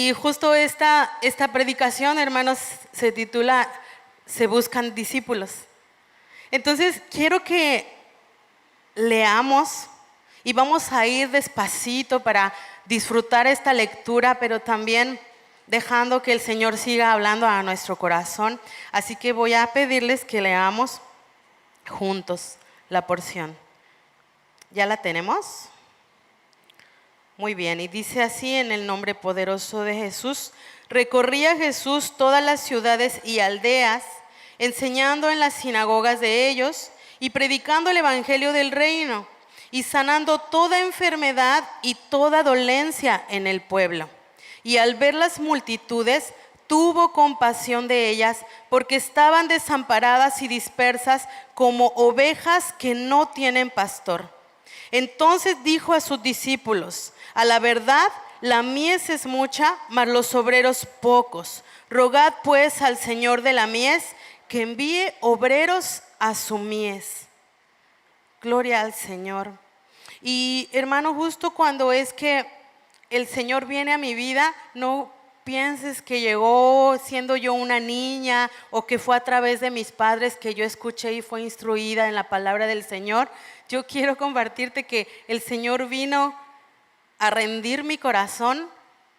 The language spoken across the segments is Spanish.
Y justo esta predicación, hermanos, se titula Se buscan discípulos. Entonces, quiero que leamos y vamos a ir despacito para disfrutar esta lectura, pero también dejando que el Señor siga hablando a nuestro corazón. Así que voy a pedirles que leamos juntos la porción. ¿Ya la tenemos? Muy bien, y dice así en el nombre poderoso de Jesús: recorría Jesús todas las ciudades y aldeas, enseñando en las sinagogas de ellos y predicando el evangelio del reino y sanando toda enfermedad y toda dolencia en el pueblo. Y al ver las multitudes, tuvo compasión de ellas, porque estaban desamparadas y dispersas como ovejas que no tienen pastor. Entonces dijo a sus discípulos: a la verdad, la mies es mucha, mas los obreros pocos. Rogad pues al Señor de la mies que envíe obreros a su mies. Gloria al Señor. Y hermano, justo cuando es que el Señor viene a mi vida, no pienses que llegó siendo yo una niña o que fue a través de mis padres que yo escuché y fue instruida en la palabra del Señor. Yo quiero compartirte que el Señor vino a rendir mi corazón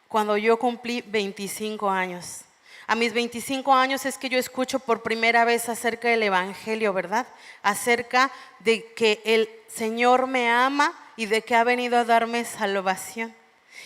cuando yo cumplí 25 años. A mis 25 años es que yo escucho por primera vez acerca del evangelio, ¿verdad? Acerca de que el Señor me ama y de que ha venido a darme salvación.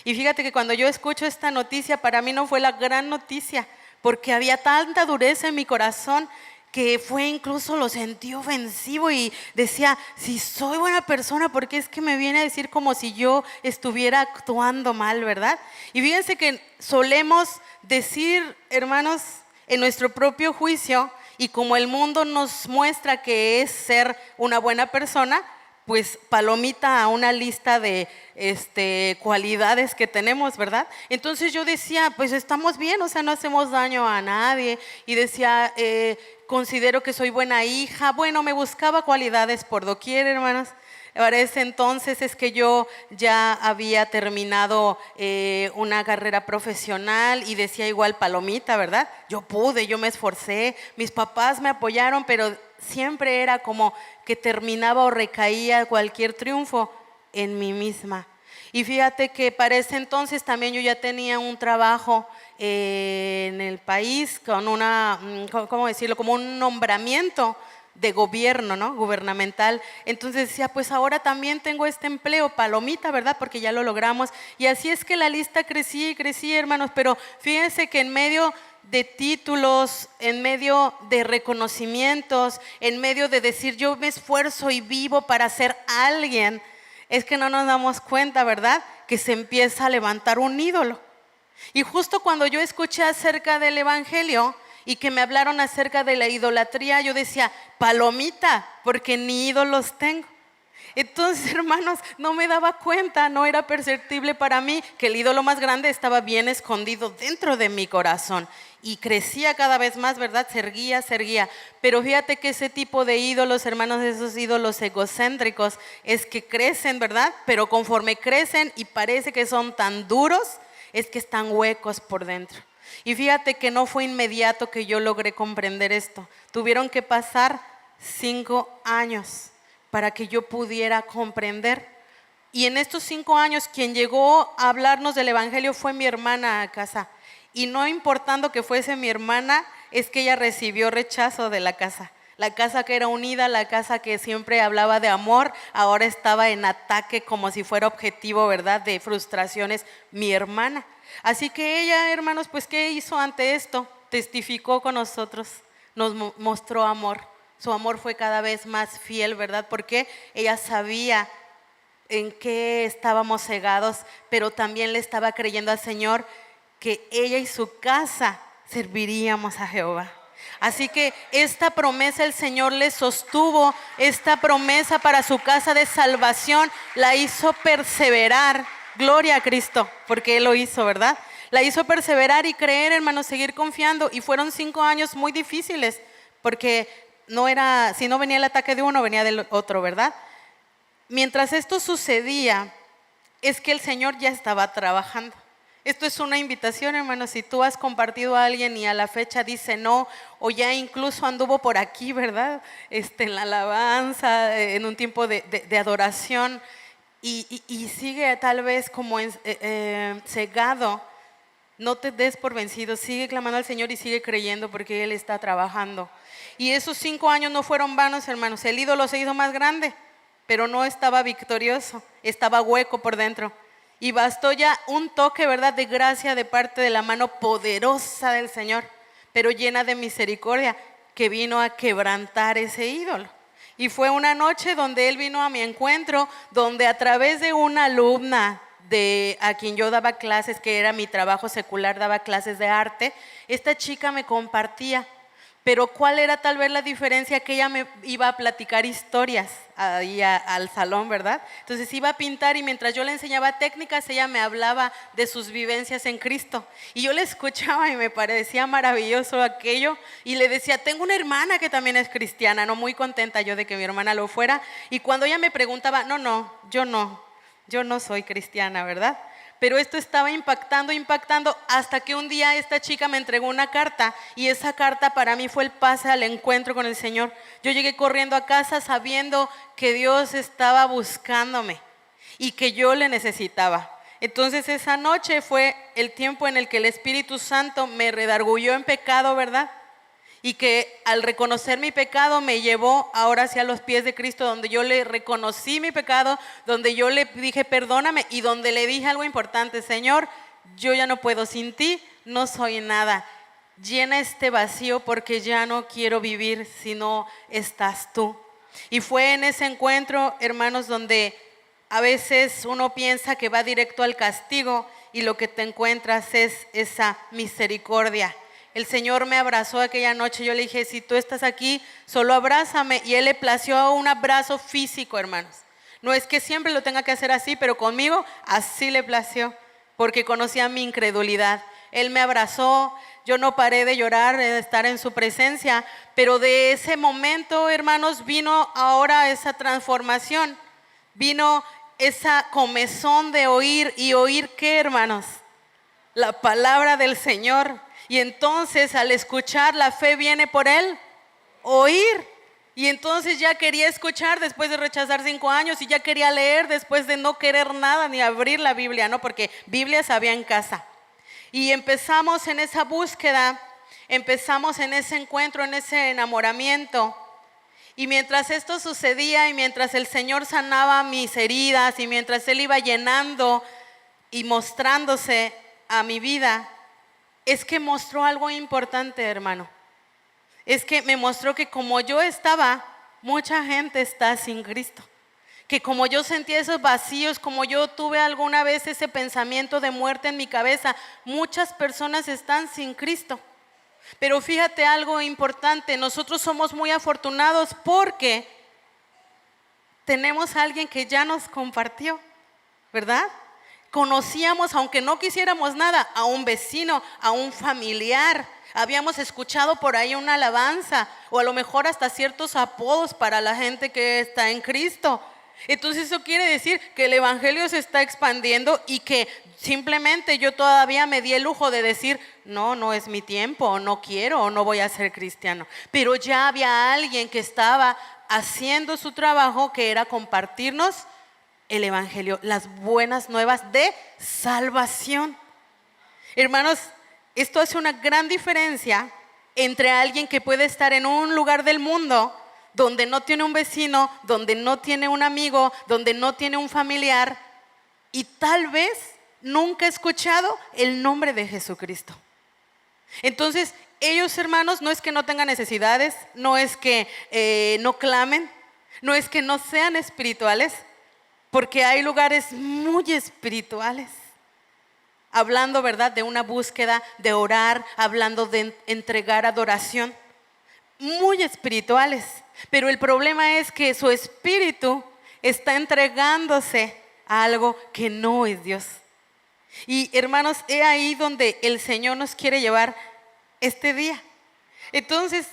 Y fíjate que cuando yo escucho esta noticia, para mí no fue la gran noticia, porque había tanta dureza en mi corazón que fue incluso, lo sentí ofensivo y decía: si soy buena persona, ¿por qué es que me viene a decir como si yo estuviera actuando mal, verdad? Y fíjense que solemos decir, hermanos, en nuestro propio juicio, y como el mundo nos muestra que es ser una buena persona, pues palomita a una lista de cualidades que tenemos, ¿verdad? Entonces yo decía, pues estamos bien, o sea, no hacemos daño a nadie. Y decía, considero que soy buena hija. Bueno, me buscaba cualidades por doquier, hermanos. Para ese entonces es que yo ya había terminado una carrera profesional y decía igual palomita, ¿verdad? Yo pude, yo me esforcé, mis papás me apoyaron, pero siempre era como que terminaba o recaía cualquier triunfo en mí misma. Y fíjate que para ese entonces también yo ya tenía un trabajo en el país con una, ¿cómo decirlo? Como un nombramiento de gobierno, ¿no? Gubernamental. Entonces decía, pues ahora también tengo este empleo, palomita, ¿verdad? Porque ya lo logramos. Y así es que la lista crecía y crecía, hermanos. Pero fíjense que en medio de títulos, en medio de reconocimientos, en medio de decir yo me esfuerzo y vivo para ser alguien, es que no nos damos cuenta, ¿verdad? Que se empieza a levantar un ídolo. Y justo cuando yo escuché acerca del evangelio y que me hablaron acerca de la idolatría, yo decía, palomita, porque ni ídolos tengo. Entonces, hermanos, no me daba cuenta, no era perceptible para mí que el ídolo más grande estaba bien escondido dentro de mi corazón. Y crecía cada vez más, ¿verdad? Se erguía. Pero fíjate que ese tipo de ídolos, hermanos, esos ídolos egocéntricos, es que crecen, ¿verdad? Pero conforme crecen y parece que son tan duros, es que están huecos por dentro. Y fíjate que no fue inmediato que yo logré comprender esto. Tuvieron que pasar 5 años para que yo pudiera comprender. Y en estos 5 años quien llegó a hablarnos del evangelio fue mi hermana a casa. Y no importando que fuese mi hermana, es que ella recibió rechazo de la casa. La casa que era unida, la casa que siempre hablaba de amor, ahora estaba en ataque como si fuera objetivo, ¿verdad? De frustraciones, mi hermana. Así que ella, hermanos, pues ¿qué hizo ante esto? Testificó con nosotros, nos mostró amor. Su amor fue cada vez más fiel, ¿verdad? Porque ella sabía en qué estábamos cegados, pero también le estaba creyendo al Señor que ella y su casa serviríamos a Jehová. Así que esta promesa el Señor le sostuvo, esta promesa para su casa de salvación la hizo perseverar. Gloria a Cristo, porque Él lo hizo, ¿verdad? La hizo perseverar y creer, hermanos, seguir confiando. Y fueron 5 años muy difíciles, porque no era, si no venía el ataque de uno, venía del otro, ¿verdad? Mientras esto sucedía, es que el Señor ya estaba trabajando. Esto es una invitación, hermanos. Si tú has compartido a alguien y a la fecha dice no, o ya incluso anduvo por aquí, ¿verdad? En la alabanza, en un tiempo de adoración, y sigue tal vez como cegado, no te des por vencido, sigue clamando al Señor y sigue creyendo porque Él está trabajando. Y esos 5 años no fueron vanos, hermanos. El ídolo se hizo más grande, pero no estaba victorioso, estaba hueco por dentro. Y bastó ya un toque, ¿verdad?, de gracia de parte de la mano poderosa del Señor, pero llena de misericordia, que vino a quebrantar ese ídolo. Y fue una noche donde Él vino a mi encuentro, donde a través de una alumna a quien yo daba clases, que era mi trabajo secular, daba clases de arte, esta chica me compartía. Pero ¿cuál era tal vez la diferencia? Que ella me iba a platicar historias ahí al salón, ¿verdad? Entonces iba a pintar y mientras yo le enseñaba técnicas, ella me hablaba de sus vivencias en Cristo. Y yo le escuchaba y me parecía maravilloso aquello. Y le decía, tengo una hermana que también es cristiana, ¿no? Muy contenta yo de que mi hermana lo fuera. Y cuando ella me preguntaba, yo no soy cristiana, ¿verdad? Pero esto estaba impactando, hasta que un día esta chica me entregó una carta, y esa carta para mí fue el pase al encuentro con el Señor. Yo llegué corriendo a casa sabiendo que Dios estaba buscándome y que yo le necesitaba. Entonces esa noche fue el tiempo en el que el Espíritu Santo me redarguyó en pecado, ¿verdad? Y que al reconocer mi pecado me llevó ahora hacia los pies de Cristo, donde yo le reconocí mi pecado, donde yo le dije perdóname, y donde le dije algo importante: Señor, yo ya no puedo sin ti, no soy nada, llena este vacío porque ya no quiero vivir si no estás tú. Y fue en ese encuentro, hermanos, donde a veces uno piensa que va directo al castigo y lo que te encuentras es esa misericordia. El Señor me abrazó aquella noche. Yo le dije, si tú estás aquí, solo abrázame. Y Él le plació un abrazo físico, hermanos. No es que siempre lo tenga que hacer así, pero conmigo así le plació, porque conocía mi incredulidad. Él me abrazó, yo no paré de llorar, de estar en su presencia. Pero de ese momento, hermanos, vino ahora esa transformación. Vino esa comezón de oír. ¿Y oír qué, hermanos? La palabra del Señor. Y entonces al escuchar, la fe viene por el oír. Y entonces ya quería escuchar después de rechazar 5 años, y ya quería leer después de no querer nada ni abrir la Biblia, ¿no? Porque Biblias había en casa. Y empezamos en esa búsqueda, empezamos en ese encuentro, en ese enamoramiento. Y mientras esto sucedía, y mientras el Señor sanaba mis heridas, y mientras Él iba llenando y mostrándose a mi vida, es que mostró algo importante, hermano. Es que me mostró que como yo estaba, mucha gente está sin Cristo. Que como yo sentía esos vacíos, como yo tuve alguna vez ese pensamiento de muerte en mi cabeza, muchas personas están sin Cristo. Pero fíjate algo importante, nosotros somos muy afortunados porque tenemos a alguien que ya nos compartió, ¿verdad? Conocíamos, aunque no quisiéramos nada, a un vecino, a un familiar. Habíamos escuchado por ahí una alabanza, o a lo mejor hasta ciertos apodos para la gente que está en Cristo. Entonces eso quiere decir que el evangelio se está expandiendo, y que simplemente yo todavía me di el lujo de decir, no es mi tiempo, o no quiero, o no voy a ser cristiano. Pero ya había alguien que estaba haciendo su trabajo, que era compartirnos el evangelio, las buenas nuevas de salvación. Hermanos, esto hace una gran diferencia entre alguien que puede estar en un lugar del mundo donde no tiene un vecino, donde no tiene un amigo, donde no tiene un familiar, y tal vez nunca ha escuchado el nombre de Jesucristo. Entonces, ellos, hermanos, no es que no tengan necesidades, no es que no clamen, no es que no sean espirituales, porque hay lugares muy espirituales, hablando, ¿verdad?, de una búsqueda, de orar, hablando de entregar adoración, muy espirituales. Pero el problema es que su espíritu está entregándose a algo que no es Dios. Y hermanos, es ahí donde el Señor nos quiere llevar este día. Entonces,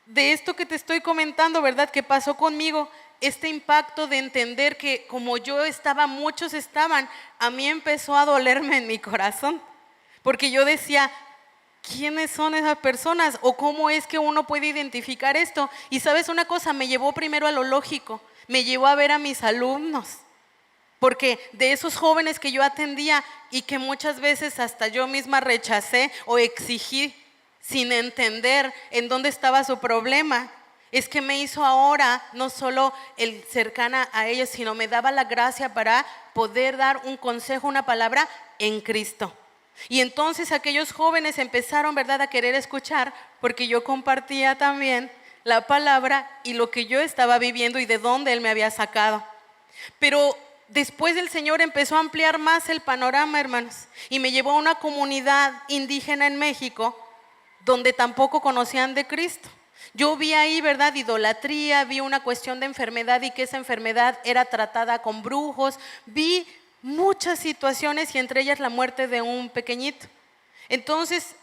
de esto que te estoy comentando, ¿verdad?, que pasó conmigo, este impacto de entender que como yo estaba, muchos estaban, a mí empezó a dolerme en mi corazón. Porque yo decía, ¿quiénes son esas personas? ¿O cómo es que uno puede identificar esto? Y sabes una cosa, me llevó primero a lo lógico, me llevó a ver a mis alumnos. Porque de esos jóvenes que yo atendía y que muchas veces hasta yo misma rechacé o exigí sin entender en dónde estaba su problema, es que me hizo ahora no solo el cercana a ellos, sino me daba la gracia para poder dar un consejo, una palabra en Cristo. Y entonces aquellos jóvenes empezaron, ¿verdad?, a querer escuchar, porque yo compartía también la palabra y lo que yo estaba viviendo y de dónde Él me había sacado. Pero después el Señor empezó a ampliar más el panorama, hermanos, y me llevó a una comunidad indígena en México donde tampoco conocían de Cristo. Yo vi ahí, ¿verdad?, idolatría, vi una cuestión de enfermedad y que esa enfermedad era tratada con brujos, vi muchas situaciones y entre ellas la muerte de un pequeñito. Entonces,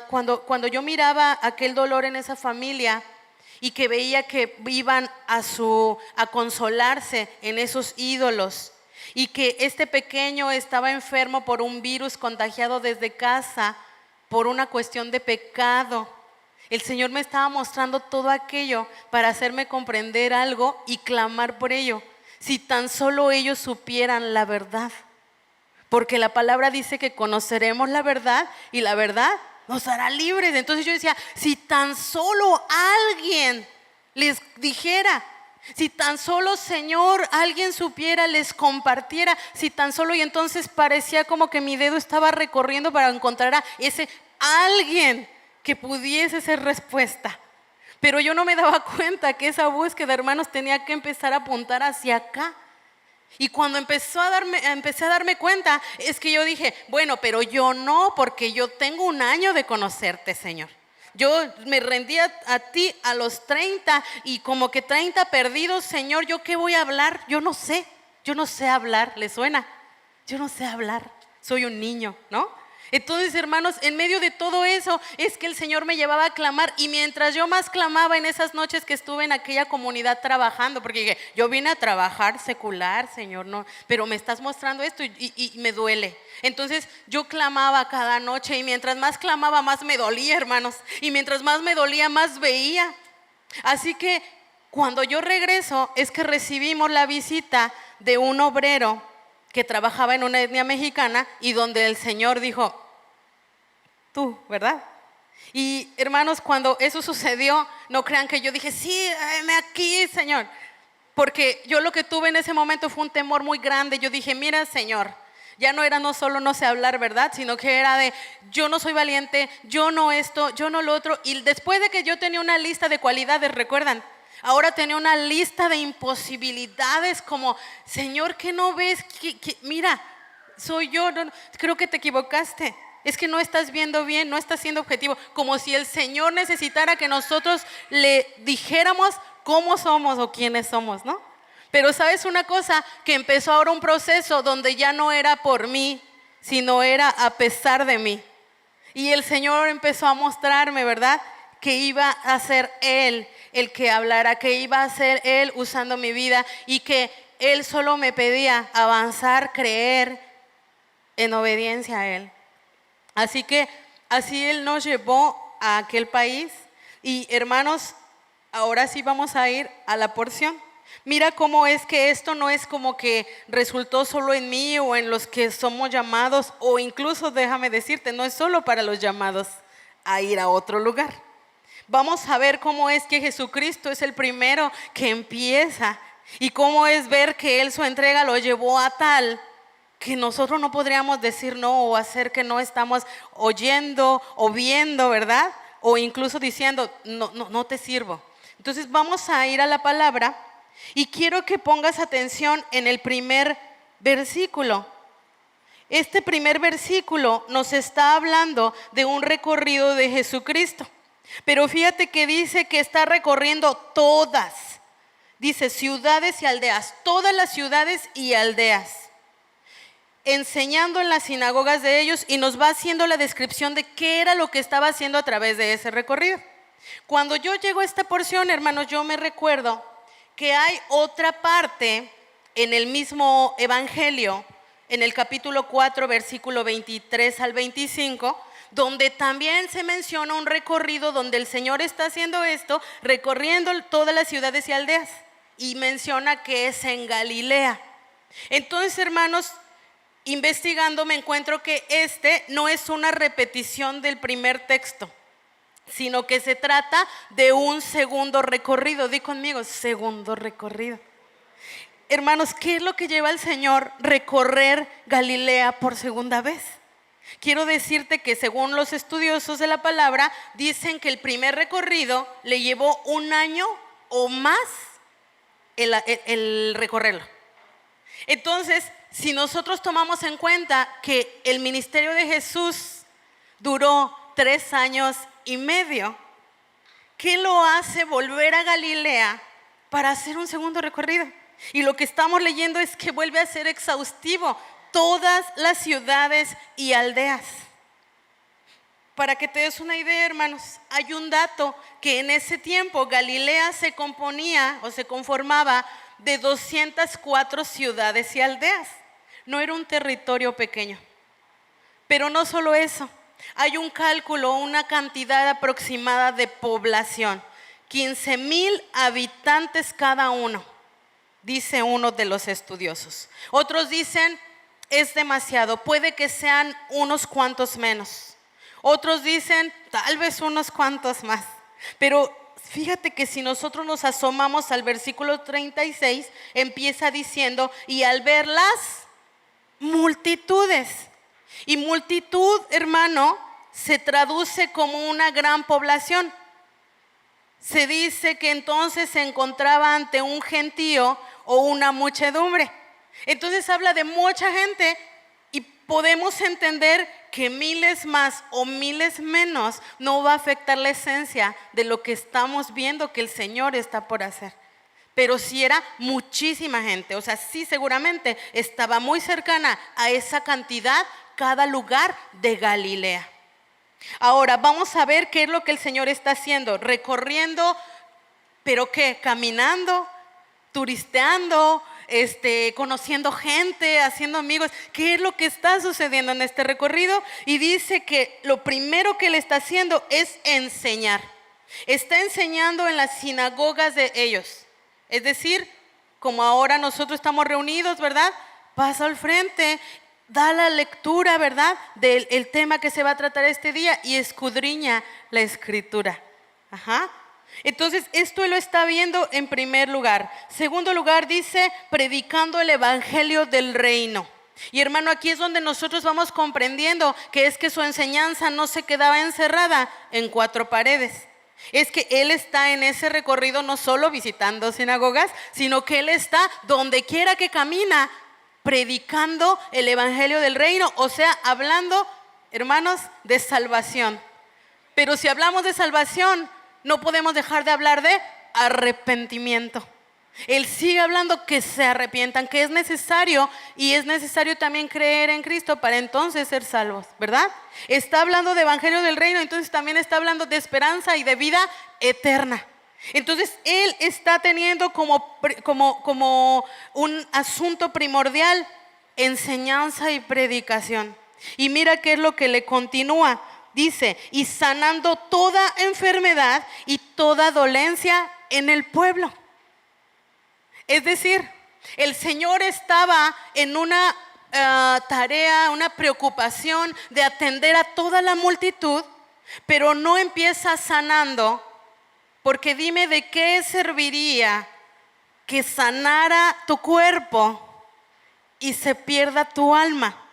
cuando yo miraba aquel dolor en esa familia y que veía que iban a consolarse en esos ídolos y que este pequeño estaba enfermo por un virus contagiado desde casa por una cuestión de pecado, el Señor me estaba mostrando todo aquello para hacerme comprender algo y clamar por ello. Si tan solo ellos supieran la verdad, porque la palabra dice que conoceremos la verdad y la verdad nos hará libres. Entonces yo decía, si tan solo alguien les dijera, si tan solo, Señor, alguien supiera, les compartiera, si tan solo, y entonces parecía como que mi dedo estaba recorriendo para encontrar a ese alguien que pudiese ser respuesta. Pero yo no me daba cuenta que esa búsqueda, hermanos, tenía que empezar a apuntar hacia acá. Y cuando empecé a darme cuenta, es que yo dije, bueno, pero yo no, porque yo tengo un año de conocerte, Señor. Yo me rendí a ti a los 30 y como que 30 perdidos, Señor, ¿yo qué voy a hablar? Yo no sé hablar, ¿le suena? Yo no sé hablar, soy un niño, ¿no? Entonces, hermanos, en medio de todo eso es que el Señor me llevaba a clamar y mientras yo más clamaba en esas noches que estuve en aquella comunidad trabajando, porque dije, yo vine a trabajar secular, Señor, no, pero me estás mostrando esto y me duele. Entonces yo clamaba cada noche y mientras más clamaba más me dolía, hermanos, y mientras más me dolía más veía. Así que cuando yo regreso es que recibimos la visita de un obrero que trabajaba en una etnia mexicana y donde el Señor dijo, tú, ¿verdad? Y hermanos, cuando eso sucedió, no crean que yo dije, sí, heme aquí, Señor. Porque yo lo que tuve en ese momento fue un temor muy grande. Yo dije, mira, Señor, ya no era no solo no sé hablar, ¿verdad? Sino que era de, yo no soy valiente, yo no esto, yo no lo otro. Y después de que yo tenía una lista de cualidades, ¿recuerdan? Ahora tenía una lista de imposibilidades como, Señor, ¿qué no ves? Mira, soy yo, no, creo que te equivocaste. Es que no estás viendo bien, no estás siendo objetivo. Como si el Señor necesitara que nosotros le dijéramos cómo somos o quiénes somos, ¿no? Pero ¿sabes una cosa? Que empezó ahora un proceso donde ya no era por mí, sino era a pesar de mí. Y el Señor empezó a mostrarme, ¿verdad?, que iba a ser Él el que hablara, que iba a ser Él usando mi vida y que Él solo me pedía avanzar, creer en obediencia a Él. Así que así Él nos llevó a aquel país y hermanos, ahora sí vamos a ir a la porción. Mira cómo es que esto no es como que resultó solo en mí o en los que somos llamados, o incluso déjame decirte, no es solo para los llamados a ir a otro lugar. Vamos a ver cómo es que Jesucristo es el primero que empieza y cómo es ver que Él su entrega lo llevó a tal que nosotros no podríamos decir no o hacer que no estamos oyendo o viendo, ¿verdad? O incluso diciendo, no te sirvo. Entonces vamos a ir a la palabra y quiero que pongas atención en el primer versículo. Este primer versículo nos está hablando de un recorrido de Jesucristo. Pero fíjate que dice que está recorriendo todas. Dice ciudades y aldeas, todas las ciudades y aldeas. Enseñando en las sinagogas de ellos y nos va haciendo la descripción de qué era lo que estaba haciendo a través de ese recorrido. Cuando yo llego a esta porción, hermanos, yo me recuerdo que hay otra parte en el mismo evangelio, en el capítulo 4, versículo 23 al 25, donde también se menciona un recorrido donde el Señor está haciendo esto, recorriendo todas las ciudades y aldeas, y menciona que es en Galilea. Entonces, hermanos, investigando me encuentro que este no es una repetición del primer texto, sino que se trata de un segundo recorrido. Di conmigo, segundo recorrido. Hermanos, ¿qué es lo que lleva al Señor recorrer Galilea por segunda vez? Quiero decirte que según los estudiosos de la palabra, dicen que el primer recorrido le llevó 1 año o más el recorrerlo. Entonces, si nosotros tomamos en cuenta que el ministerio de Jesús duró 3 años y medio, ¿qué lo hace volver a Galilea para hacer un segundo recorrido? Y lo que estamos leyendo es que vuelve a ser exhaustivo todas las ciudades y aldeas. Para que te des una idea, hermanos, hay un dato que en ese tiempo Galilea se componía o se conformaba de 204 ciudades y aldeas. No era un territorio pequeño. Pero no solo eso, hay un cálculo, una cantidad aproximada de población, 15,000 habitantes cada uno, dice uno de los estudiosos. Otros dicen, es demasiado, puede que sean unos cuantos menos. Otros dicen, tal vez unos cuantos más. Pero fíjate que si nosotros nos asomamos al versículo 36, empieza diciendo, y al ver las multitudes. Y multitud, hermano, se traduce como una gran población. Se dice que entonces se encontraba ante un gentío o una muchedumbre. Entonces habla de mucha gente y podemos entender que miles más o miles menos no va a afectar la esencia de lo que estamos viendo que el Señor está por hacer. Pero sí era muchísima gente, o sea, sí seguramente estaba muy cercana a esa cantidad cada lugar de Galilea. Ahora vamos a ver qué es lo que el Señor está haciendo, recorriendo, pero ¿qué? Caminando, turisteando, conociendo gente, haciendo amigos. ¿Qué es lo que está sucediendo en este recorrido? Y dice que lo primero que él está haciendo es enseñar. Está enseñando en las sinagogas de ellos. Es decir, como ahora nosotros estamos reunidos, ¿verdad? Pasa al frente, da la lectura, ¿verdad? Del tema que se va a tratar este día y escudriña la escritura. Ajá. Entonces, esto lo está viendo en primer lugar. Segundo lugar, dice, predicando el evangelio del reino. Y hermano, aquí es donde nosotros vamos comprendiendo que es que su enseñanza no se quedaba encerrada en 4 paredes. Es que él está en ese recorrido no solo visitando sinagogas, sino que él está donde quiera que camina, predicando el evangelio del reino, o sea, hablando, hermanos, de salvación. Pero si hablamos de salvación, no podemos dejar de hablar de arrepentimiento. Él sigue hablando que se arrepientan, que es necesario, y es necesario también creer en Cristo para entonces ser salvos, ¿verdad? Está hablando de evangelio del reino, entonces también está hablando de esperanza y de vida eterna. Entonces él está teniendo como un asunto primordial enseñanza y predicación. Y mira qué es lo que le continúa. Dice, y sanando toda enfermedad y toda dolencia en el pueblo. Es decir, el Señor estaba en una tarea, una preocupación de atender a toda la multitud, pero no empieza sanando, porque dime de qué serviría que sanara tu cuerpo y se pierda tu alma.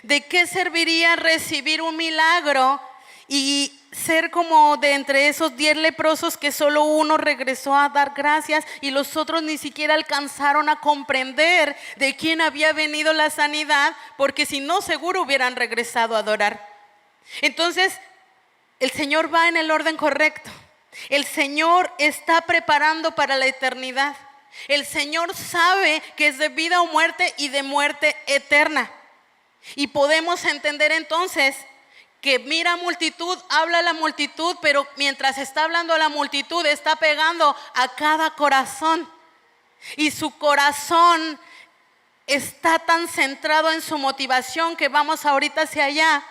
¿De qué serviría recibir un milagro y ser como de entre esos 10 leprosos que solo uno regresó a dar gracias y los otros ni siquiera alcanzaron a comprender de quién había venido la sanidad? Porque si no, seguro hubieran regresado a adorar. Entonces, el Señor va en el orden correcto. El Señor está preparando para la eternidad. El Señor sabe que es de vida o muerte y de muerte eterna. Y podemos entender entonces que mira multitud, habla a la multitud, pero mientras está hablando a la multitud está pegando a cada corazón. Y su corazón está tan centrado en su motivación que vamos ahorita hacia allá,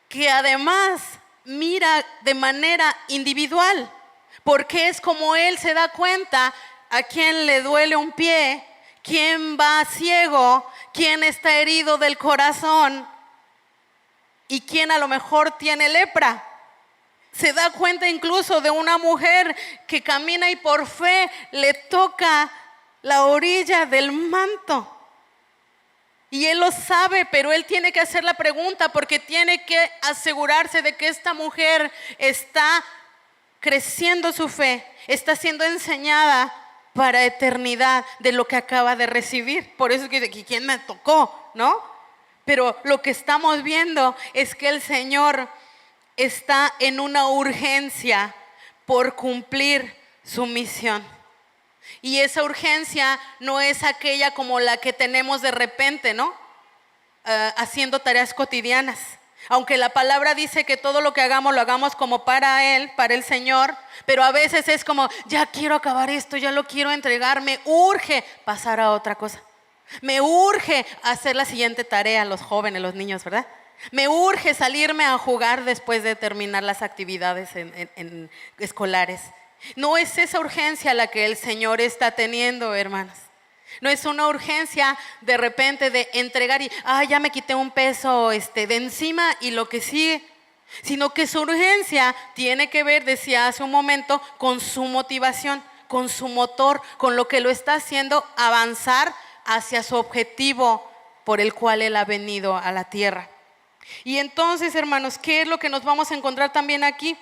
que además mira de manera individual, porque es como él se da cuenta a quién le duele un pie, quién va ciego, quién está herido del corazón y quién a lo mejor tiene lepra. Se da cuenta incluso de una mujer que camina y por fe le toca la orilla del manto. Y él lo sabe, pero él tiene que hacer la pregunta porque tiene que asegurarse de que esta mujer está creciendo su fe, está siendo enseñada para eternidad de lo que acaba de recibir. Por eso es que dice, ¿quién me tocó? ¿No? Pero lo que estamos viendo es que el Señor está en una urgencia por cumplir su misión. Y esa urgencia no es aquella como la que tenemos de repente, ¿no? Haciendo tareas cotidianas. Aunque la palabra dice que todo lo que hagamos lo hagamos como para Él, para el Señor, pero a veces es como, ya quiero acabar esto, ya lo quiero entregar, me urge pasar a otra cosa. Me urge hacer la siguiente tarea, los jóvenes, los niños, ¿verdad? Me urge salirme a jugar después de terminar las actividades en escolares. No es esa urgencia la que el Señor está teniendo, hermanos. No es una urgencia de repente de entregar y, ya me quité un peso de encima y lo que sigue. Sino que su urgencia tiene que ver, decía hace un momento, con su motivación, con su motor, con lo que lo está haciendo avanzar hacia su objetivo por el cual Él ha venido a la tierra. Y entonces, hermanos, ¿qué es lo que nos vamos a encontrar también aquí?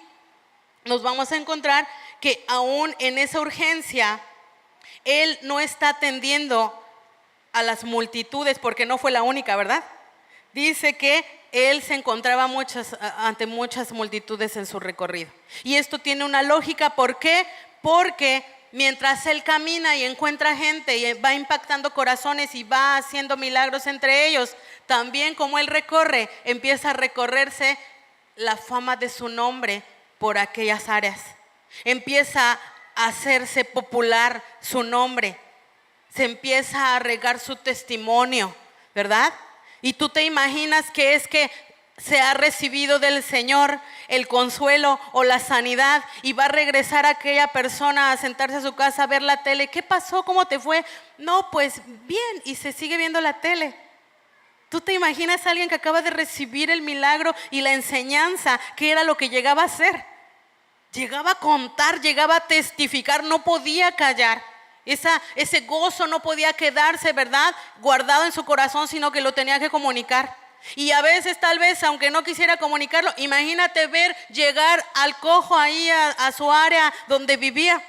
Nos vamos a encontrar que aún en esa urgencia, Él no está atendiendo a las multitudes, porque no fue la única, ¿verdad? Dice que Él se encontraba ante muchas multitudes en su recorrido. Y esto tiene una lógica, ¿por qué? Porque mientras Él camina y encuentra gente y va impactando corazones y va haciendo milagros entre ellos, también como Él recorre, empieza a recorrerse la fama de su nombre por aquellas áreas. Empieza a hacerse popular su nombre. Se empieza a regar su testimonio, ¿verdad? Y tú te imaginas que es que se ha recibido del Señor el consuelo o la sanidad y va a regresar aquella persona a sentarse a su casa a ver la tele. ¿Qué pasó? ¿Cómo te fue? No, pues bien, y se sigue viendo la tele. ¿Tú te imaginas a alguien que acaba de recibir el milagro y la enseñanza, que era lo que llegaba a hacer? Llegaba a contar, llegaba a testificar, no podía callar. Ese gozo no podía quedarse, ¿verdad?, guardado en su corazón, sino que lo tenía que comunicar. Y a veces, tal vez, aunque no quisiera comunicarlo, imagínate ver llegar al cojo ahí a su área donde vivía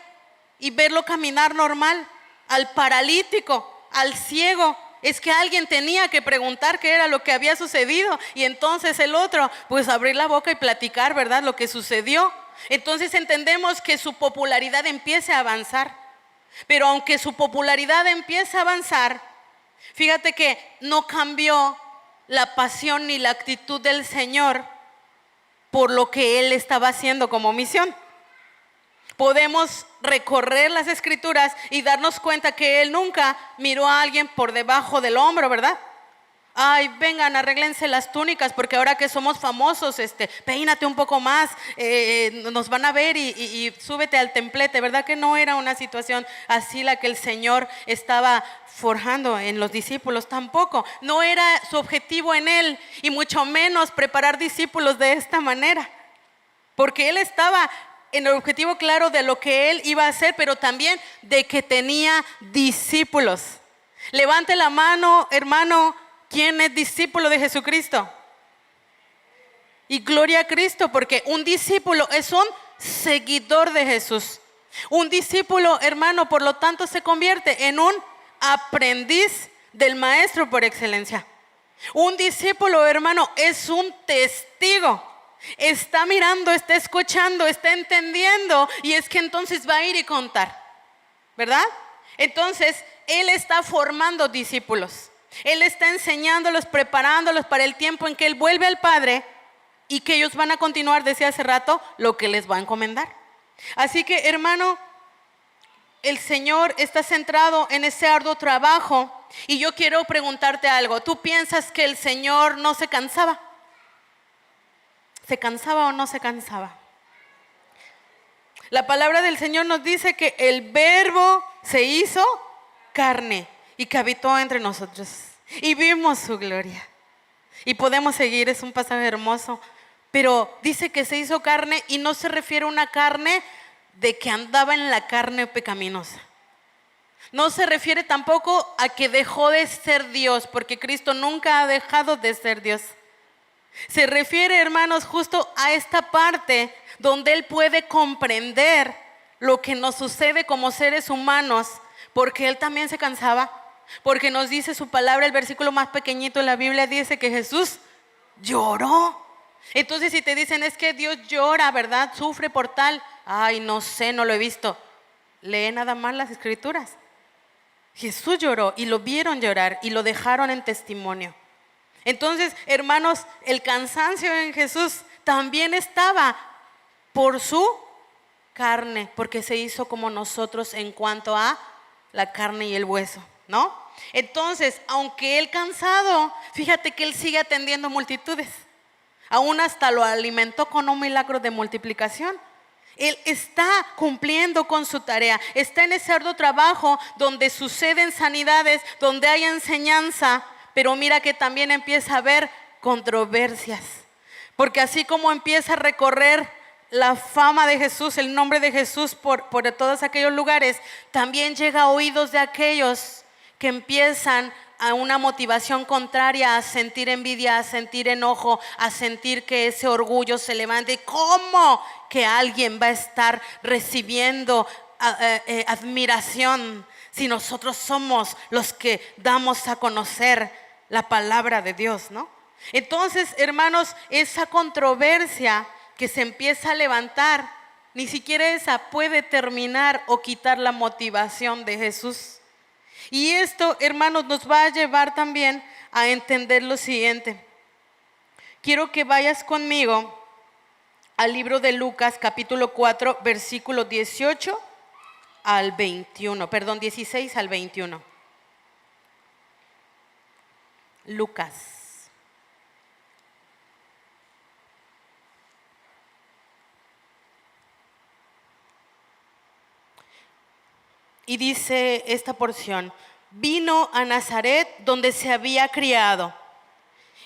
y verlo caminar normal, al paralítico, al ciego. Es que alguien tenía que preguntar qué era lo que había sucedido y entonces el otro, pues abrir la boca y platicar, ¿verdad?, lo que sucedió. Entonces entendemos que su popularidad empieza a avanzar. Pero aunque su popularidad empieza a avanzar, fíjate que no cambió la pasión ni la actitud del Señor por lo que Él estaba haciendo como misión. Podemos recorrer las Escrituras y darnos cuenta que Él nunca miró a alguien por debajo del hombro, ¿verdad? Ay, vengan, arréglense las túnicas porque ahora que somos famosos, peínate un poco más, nos van a ver y súbete al templete, ¿verdad? Que no era una situación así la que el Señor estaba forjando en los discípulos, tampoco. No era su objetivo en Él y mucho menos preparar discípulos de esta manera, porque Él estaba en el objetivo claro de lo que Él iba a hacer, pero también de que tenía discípulos. Levante la mano, hermano. ¿Quién es discípulo de Jesucristo? Y gloria a Cristo, porque un discípulo es un seguidor de Jesús. Un discípulo, hermano, por lo tanto se convierte en un aprendiz del maestro por excelencia. Un discípulo, hermano, es un testigo. Está mirando, está escuchando, está entendiendo y es que entonces va a ir y contar, ¿verdad? Entonces, Él está formando discípulos. Él está enseñándolos, preparándolos para el tiempo en que Él vuelve al Padre y que ellos van a continuar, decía hace rato, lo que les va a encomendar. Así que, hermano, el Señor está centrado en ese arduo trabajo. Y yo quiero preguntarte algo. ¿Tú piensas que el Señor no se cansaba? ¿Se cansaba o no se cansaba? La palabra del Señor nos dice que el Verbo se hizo carne y que habitó entre nosotros. Y vimos su gloria. Y podemos seguir, es un pasaje hermoso. Pero dice que se hizo carne y no se refiere a una carne de que andaba en la carne pecaminosa. No se refiere tampoco a que dejó de ser Dios, porque Cristo nunca ha dejado de ser Dios. Se refiere, hermanos, justo a esta parte donde Él puede comprender lo que nos sucede como seres humanos, porque Él también se cansaba, porque nos dice su palabra, el versículo más pequeñito de la Biblia dice que Jesús lloró. Entonces si te dicen es que Dios llora, ¿verdad? Sufre por tal. Ay, no sé, no lo he visto. Lee nada más las escrituras. Jesús lloró y lo vieron llorar y lo dejaron en testimonio. Entonces, hermanos, el cansancio en Jesús también estaba por su carne, porque se hizo como nosotros en cuanto a la carne y el hueso, ¿no? Entonces, aunque Él cansado, fíjate que Él sigue atendiendo multitudes. Aún hasta lo alimentó con un milagro de multiplicación. Él está cumpliendo con su tarea, está en ese arduo trabajo donde suceden sanidades, donde hay enseñanza, pero mira que también empieza a haber controversias, porque así como empieza a recorrer la fama de Jesús, el nombre de Jesús por todos aquellos lugares, también llega a oídos de aquellos que empiezan a una motivación contraria, a sentir envidia, a sentir enojo, a sentir que ese orgullo se levante. ¿Cómo que alguien va a estar recibiendo admiración si nosotros somos los que damos a conocer la palabra de Dios, ¿no? Entonces, hermanos, esa controversia que se empieza a levantar, ni siquiera esa puede terminar o quitar la motivación de Jesús. Y esto, hermanos, nos va a llevar también a entender lo siguiente. Quiero que vayas conmigo al libro de Lucas, capítulo 4, versículo 18 al 21. Perdón, 16 al 21. Lucas. Y dice esta porción: vino a Nazaret donde se había criado,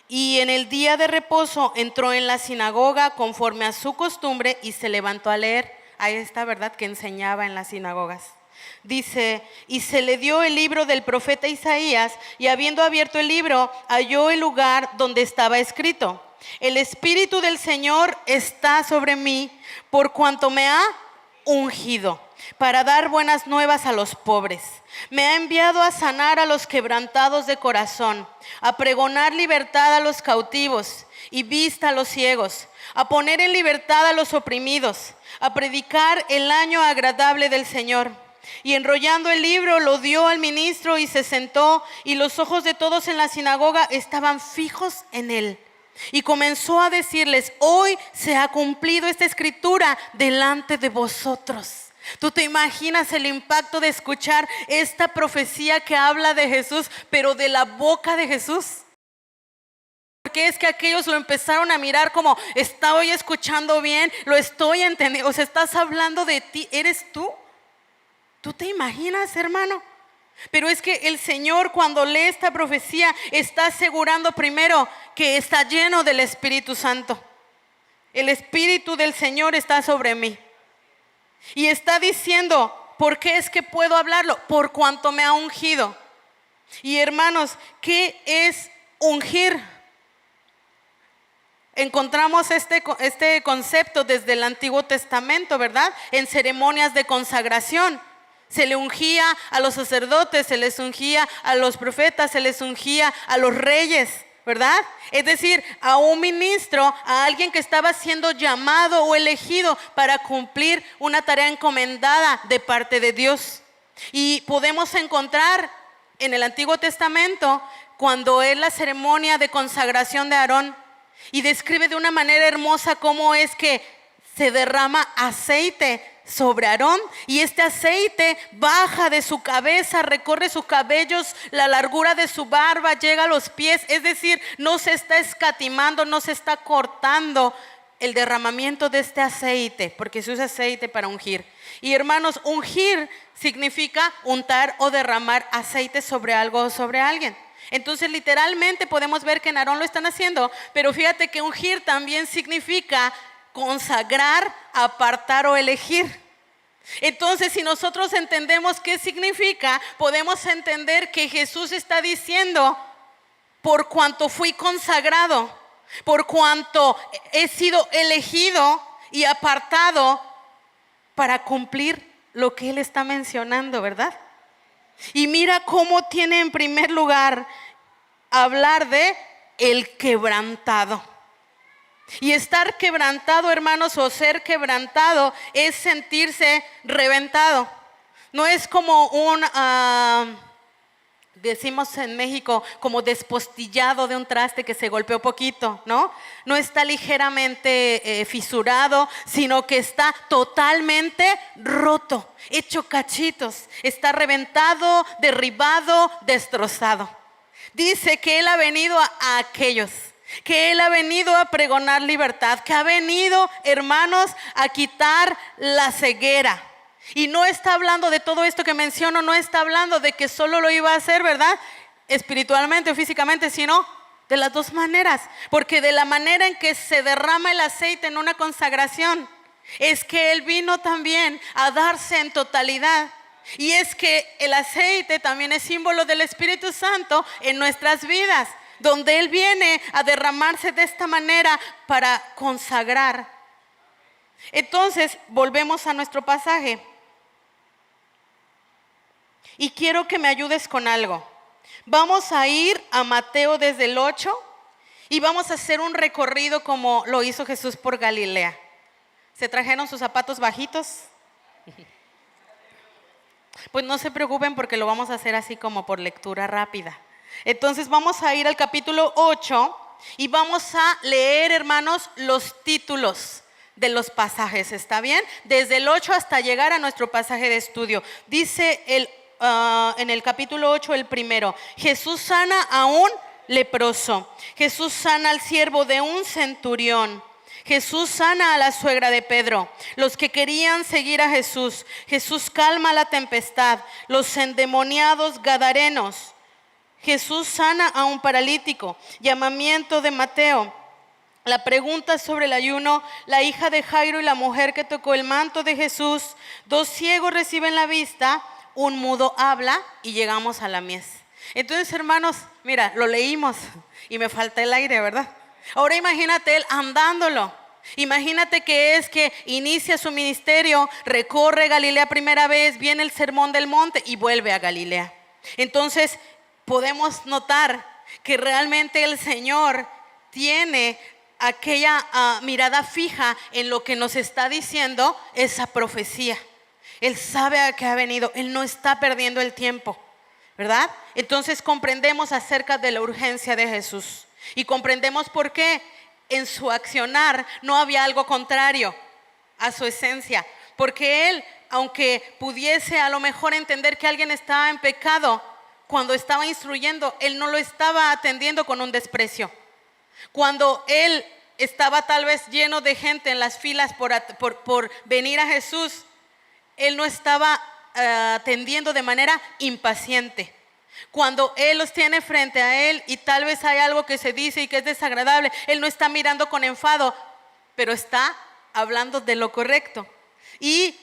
y en el día de reposo entró en la sinagoga conforme a su costumbre y se levantó a leer. Ahí está, ¿verdad?, que enseñaba en las sinagogas. Dice, y se le dio el libro del profeta Isaías, y habiendo abierto el libro, halló el lugar donde estaba escrito: el Espíritu del Señor está sobre mí, por cuanto me ha ungido para dar buenas nuevas a los pobres. Me ha enviado a sanar a los quebrantados de corazón, a pregonar libertad a los cautivos y vista a los ciegos, a poner en libertad a los oprimidos, a predicar el año agradable del Señor. Y enrollando el libro lo dio al ministro y se sentó, y los ojos de todos en la sinagoga estaban fijos en él. Y comenzó a decirles: hoy se ha cumplido esta escritura delante de vosotros. ¿Tú te imaginas el impacto de escuchar esta profecía que habla de Jesús, pero de la boca de Jesús? Porque es que aquellos lo empezaron a mirar como: estoy escuchando bien, lo estoy entendiendo. O sea, estás hablando de ti, ¿eres tú? ¿Tú te imaginas, hermano? Pero es que el Señor, cuando lee esta profecía, está asegurando primero que está lleno del Espíritu Santo. El Espíritu del Señor está sobre mí. Y está diciendo: ¿por qué es que puedo hablarlo? Por cuanto me ha ungido. Y hermanos, ¿qué es ungir? Encontramos este concepto desde el Antiguo Testamento, ¿verdad? En ceremonias de consagración. Se le ungía a los sacerdotes, se les ungía a los profetas, se les ungía a los reyes, ¿verdad? Es decir, a un ministro, a alguien que estaba siendo llamado o elegido para cumplir una tarea encomendada de parte de Dios. Y podemos encontrar en el Antiguo Testamento cuando es la ceremonia de consagración de Aarón, y describe de una manera hermosa cómo es que se derrama aceite sobre Aarón y este aceite baja de su cabeza, recorre sus cabellos, la largura de su barba, llega a los pies. Es decir, no se está escatimando, no se está cortando el derramamiento de este aceite, porque se usa aceite para ungir. Y hermanos, ungir significa untar o derramar aceite sobre algo o sobre alguien. Entonces literalmente podemos ver que en Aarón lo están haciendo, pero fíjate que ungir también significa consagrar, apartar o elegir. Entonces, si nosotros entendemos qué significa, podemos entender que Jesús está diciendo: por cuanto fui consagrado, por cuanto he sido elegido y apartado para cumplir lo que Él está mencionando, ¿verdad? Y mira cómo tiene en primer lugar hablar de el quebrantado. Y estar quebrantado, hermanos, o ser quebrantado es sentirse reventado. No es como decimos en México, como despostillado de un traste que se golpeó poquito, ¿no? No está ligeramente fisurado, sino que está totalmente roto, hecho cachitos. Está reventado, derribado, destrozado. Dice que Él ha venido a aquellos, que Él ha venido a pregonar libertad, que ha venido, hermanos, a quitar la ceguera. Y no está hablando de todo esto que menciono, no está hablando de que solo lo iba a hacer, ¿verdad? Espiritualmente o físicamente, sino de las dos maneras. Porque de la manera en que se derrama el aceite en una consagración, es que Él vino también a darse en totalidad. Y es que el aceite también es símbolo del Espíritu Santo en nuestras vidas, donde Él viene a derramarse de esta manera para consagrar. Entonces, volvemos a nuestro pasaje. Y quiero que me ayudes con algo. Vamos a ir a Mateo desde el 8 y vamos a hacer un recorrido como lo hizo Jesús por Galilea. ¿Se trajeron sus zapatos bajitos? Pues no se preocupen porque lo vamos a hacer así como por lectura rápida. Entonces vamos a ir al capítulo 8 y vamos a leer, hermanos, los títulos de los pasajes, ¿está bien? Desde el 8 hasta llegar a nuestro pasaje de estudio. Dice en el capítulo 8 el primero: Jesús sana a un leproso. Jesús sana al siervo de un centurión. Jesús sana a la suegra de Pedro. Los que querían seguir a Jesús. Jesús calma la tempestad. Los endemoniados gadarenos. Jesús sana a un paralítico. Llamamiento de Mateo. La pregunta sobre el ayuno, la hija de Jairo y la mujer que tocó el manto de Jesús. 2 ciegos reciben la vista, un mudo habla y llegamos a la mies. Entonces, hermanos, mira, lo leímos y me falta el aire, ¿verdad? Ahora imagínate Él andándolo. Imagínate que es que inicia su ministerio, recorre Galilea primera vez, viene el sermón del monte y vuelve a Galilea. Entonces, podemos notar que realmente el Señor tiene aquella mirada fija en lo que nos está diciendo esa profecía. Él sabe a qué ha venido, Él no está perdiendo el tiempo, ¿verdad? Entonces comprendemos acerca de la urgencia de Jesús y comprendemos por qué en su accionar no había algo contrario a su esencia, porque Él, aunque pudiese a lo mejor entender que alguien estaba en pecado, cuando estaba instruyendo, Él no lo estaba atendiendo con un desprecio. Cuando Él estaba tal vez lleno de gente en las filas por venir a Jesús, Él no estaba atendiendo de manera impaciente. Cuando Él los tiene frente a Él y tal vez hay algo que se dice y que es desagradable, Él no está mirando con enfado, pero está hablando de lo correcto. Y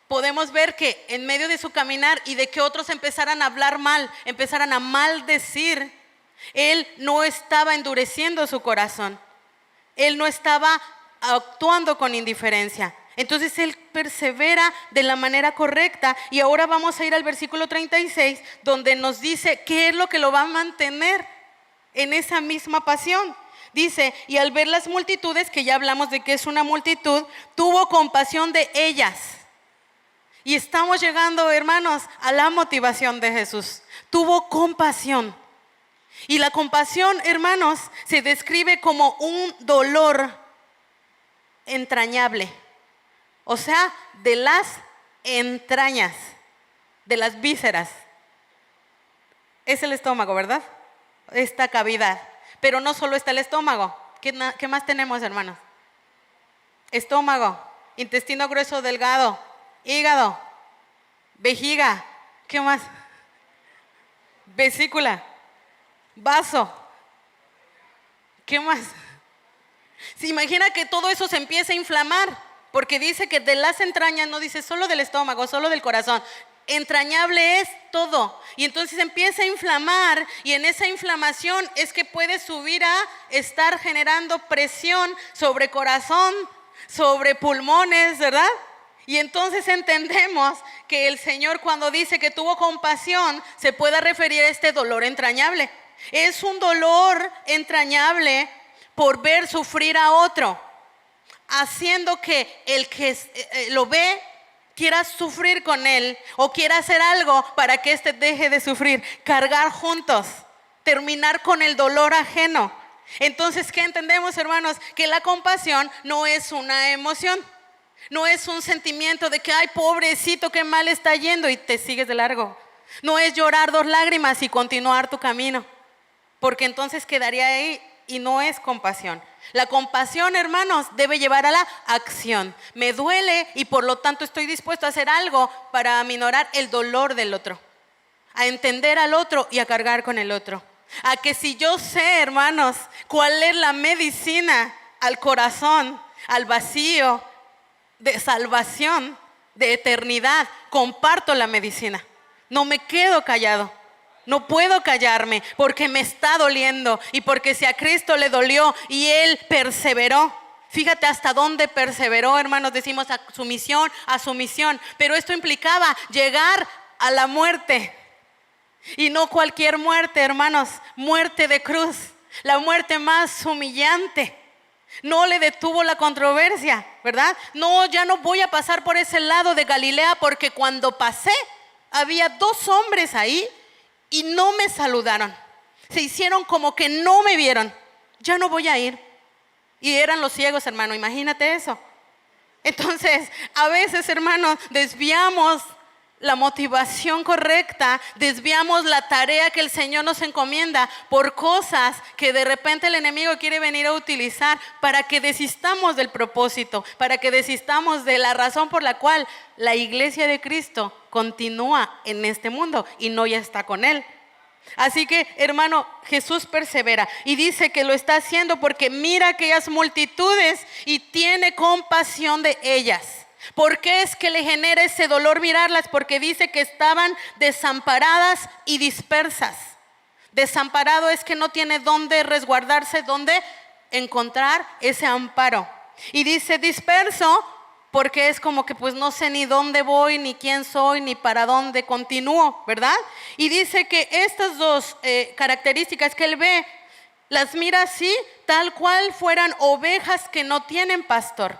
podemos ver que en medio de su caminar y de que otros empezaran a hablar mal, empezaran a maldecir, Él no estaba endureciendo su corazón. Él no estaba actuando con indiferencia. Entonces Él persevera de la manera correcta. Y ahora vamos a ir al versículo 36, donde nos dice qué es lo que lo va a mantener en esa misma pasión. Dice: y al ver las multitudes, que ya hablamos de que es una multitud, tuvo compasión de ellas. Y estamos llegando, hermanos, a la motivación de Jesús. Tuvo compasión. Y la compasión, hermanos, se describe como un dolor entrañable. O sea, de las entrañas, de las vísceras. Es el estómago, ¿verdad? Esta cavidad. Pero no solo está el estómago. ¿Qué más tenemos, hermanos? Estómago, intestino grueso delgado, hígado, vejiga. ¿Qué más? Vesícula, vaso. ¿Qué más? Se imagina que todo eso se empieza a inflamar, porque dice que de las entrañas, no dice solo del estómago, solo del corazón. Entrañable es todo. Y entonces empieza a inflamar, y en esa inflamación es que puede subir a estar generando presión sobre corazón, sobre pulmones, ¿verdad? Y entonces entendemos que el Señor, cuando dice que tuvo compasión, se puede referir a este dolor entrañable. Es un dolor entrañable por ver sufrir a otro, haciendo que el que lo ve quiera sufrir con él o quiera hacer algo para que éste deje de sufrir. Cargar juntos, terminar con el dolor ajeno. Entonces, ¿qué entendemos, hermanos? Que la compasión no es una emoción, no es un sentimiento de que, ay, pobrecito, qué mal está yendo y te sigues de largo. No es llorar 2 lágrimas y continuar tu camino, porque entonces quedaría ahí y no es compasión. La compasión, hermanos, debe llevar a la acción. Me duele y por lo tanto estoy dispuesto a hacer algo para aminorar el dolor del otro, a entender al otro y a cargar con el otro. A que si yo sé, hermanos, cuál es la medicina al corazón, al vacío de salvación, de eternidad, comparto la medicina. No me quedo callado. No puedo callarme porque me está doliendo y porque si a Cristo le dolió y Él perseveró. Fíjate hasta dónde perseveró, hermanos, decimos a su misión, pero esto implicaba llegar a la muerte. Y no cualquier muerte, hermanos, muerte de cruz, la muerte más humillante. No le detuvo la controversia, ¿verdad? No, ya no voy a pasar por ese lado de Galilea porque cuando pasé había 2 hombres ahí y no me saludaron. Se hicieron como que no me vieron. Ya no voy a ir. Y eran los ciegos, hermano, imagínate eso. Entonces, a veces, hermanos, desviamos la motivación correcta, desviamos la tarea que el Señor nos encomienda por cosas que de repente el enemigo quiere venir a utilizar para que desistamos del propósito, para que desistamos de la razón por la cual la iglesia de Cristo continúa en este mundo y no ya está con Él. Así que, hermano, Jesús persevera y dice que lo está haciendo porque mira aquellas multitudes y tiene compasión de ellas. ¿Por qué es que le genera ese dolor mirarlas? Porque dice que estaban desamparadas y dispersas. Desamparado es que no tiene dónde resguardarse, dónde encontrar ese amparo. Y dice disperso porque es como que pues no sé ni dónde voy, ni quién soy, ni para dónde continúo, ¿verdad? Y dice que estas 2 características que él ve, las mira así, tal cual fueran ovejas que no tienen pastor.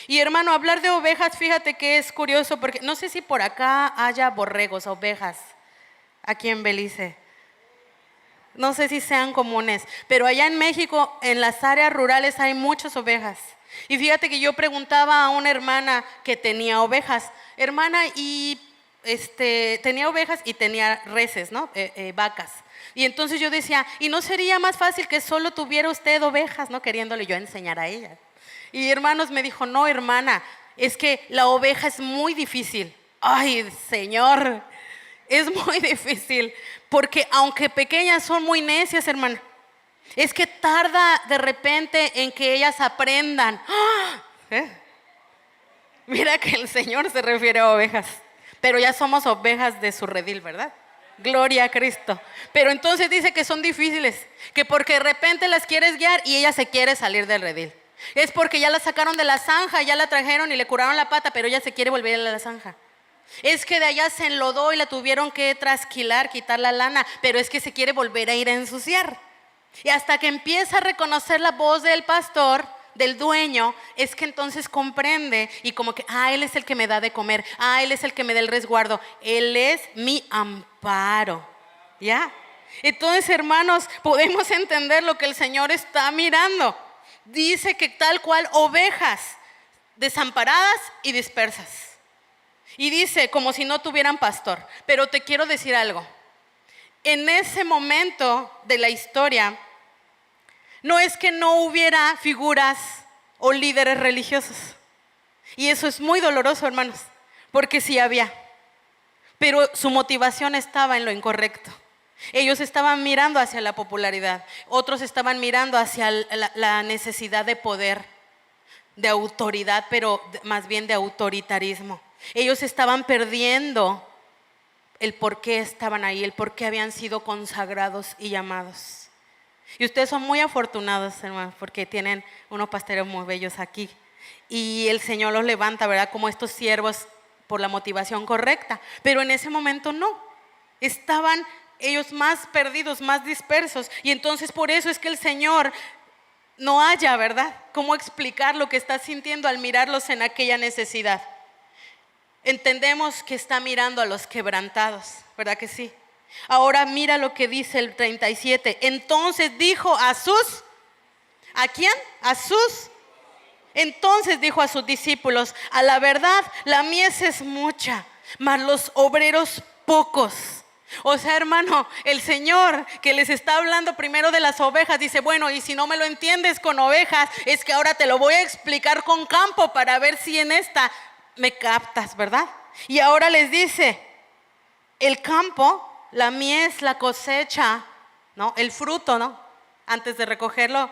Y hermano, hablar de ovejas, fíjate que es curioso porque no sé si por acá haya borregos, ovejas, aquí en Belice. No sé si sean comunes, pero allá en México, en las áreas rurales hay muchas ovejas. Y fíjate que yo preguntaba a una hermana que tenía ovejas, hermana, y tenía ovejas y tenía reses, ¿no? Vacas. Y entonces yo decía, ¿y no sería más fácil que solo tuviera usted ovejas, no? Queriéndole yo enseñar a ella. Y hermanos, me dijo, no, hermana, es que la oveja es muy difícil. Ay, Señor, es muy difícil, porque aunque pequeñas son muy necias, hermana. Es que tarda de repente en que ellas aprendan. Mira que el Señor se refiere a ovejas, pero ya somos ovejas de su redil, ¿verdad? Gloria a Cristo. Pero entonces dice que son difíciles, que porque de repente las quieres guiar y ella se quiere salir del redil. Es porque ya la sacaron de la zanja, ya la trajeron y le curaron la pata, pero ella se quiere volver a la zanja. Es que de allá se enlodó y la tuvieron que trasquilar, quitar la lana, pero es que se quiere volver a ir a ensuciar. Y hasta que empieza a reconocer la voz del pastor, del dueño, es que entonces comprende y como que, Él es el que me da de comer, Él es el que me da el resguardo, Él es mi amparo, ¿ya? Entonces, hermanos, podemos entender lo que el Señor está mirando. Dice que tal cual ovejas desamparadas y dispersas. Y dice, como si no tuvieran pastor. Pero te quiero decir algo. En ese momento de la historia, no es que no hubiera figuras o líderes religiosos. Y eso es muy doloroso, hermanos, porque sí había. Pero su motivación estaba en lo incorrecto. Ellos estaban mirando hacia la popularidad. Otros estaban mirando hacia la necesidad de poder, de autoridad, pero más bien de autoritarismo. Ellos estaban perdiendo el por qué estaban ahí, el por qué habían sido consagrados y llamados. Y ustedes son muy afortunados, hermanos, porque tienen unos pastores muy bellos aquí. Y el Señor los levanta, ¿verdad? Como estos siervos por la motivación correcta. Pero en ese momento no. Estaban ellos más perdidos, más dispersos. Y entonces por eso es que el Señor no haya, ¿verdad?, cómo explicar lo que está sintiendo al mirarlos en aquella necesidad. Entendemos que está mirando a los quebrantados, ¿verdad que sí? Ahora mira lo que dice el 37. Entonces dijo ¿a quién? Entonces dijo a sus discípulos: a la verdad, la mies es mucha, mas los obreros pocos. O sea, hermano, el Señor que les está hablando primero de las ovejas dice: bueno, y si no me lo entiendes con ovejas, es que ahora te lo voy a explicar con campo para ver si en esta me captas, ¿verdad? Y ahora les dice: el campo, la mies, la cosecha, ¿no? El fruto, ¿no? Antes de recogerlo,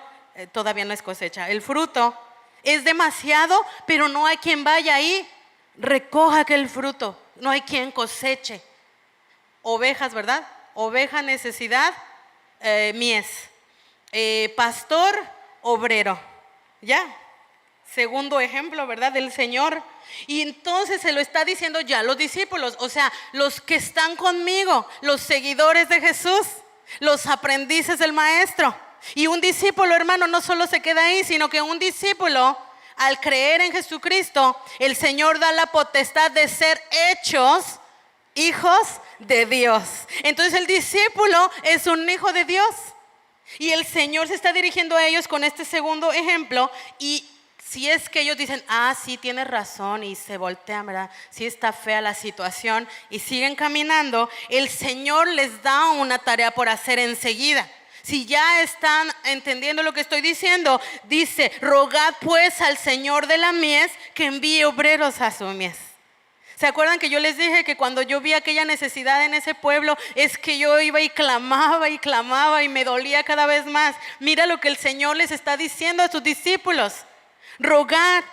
todavía no es cosecha. El fruto es demasiado, pero no hay quien vaya ahí, recoja aquel fruto. No hay quien coseche. Ovejas, ¿verdad? Oveja, necesidad, mies. Pastor, obrero. ¿Ya? Segundo ejemplo, ¿verdad?, del Señor. Y entonces se lo está diciendo ya los discípulos, o sea, los que están conmigo, los seguidores de Jesús, los aprendices del Maestro. Y un discípulo, hermano, no solo se queda ahí, sino que un discípulo, al creer en Jesucristo, el Señor da la potestad de ser hechos hijos de Dios. Entonces el discípulo es un hijo de Dios. Y el Señor se está dirigiendo a ellos con este segundo ejemplo. Y si es que ellos dicen: ah, sí, tienes razón, y se voltean, ¿verdad? Sí está fea la situación, y siguen caminando, el Señor les da una tarea por hacer enseguida. Si ya están entendiendo lo que estoy diciendo, dice: rogad pues al Señor de la mies que envíe obreros a su mies. ¿Se acuerdan que yo les dije que cuando yo vi aquella necesidad en ese pueblo, es que yo iba y clamaba y me dolía cada vez más? Mira lo que el Señor les está diciendo a sus discípulos: rogar,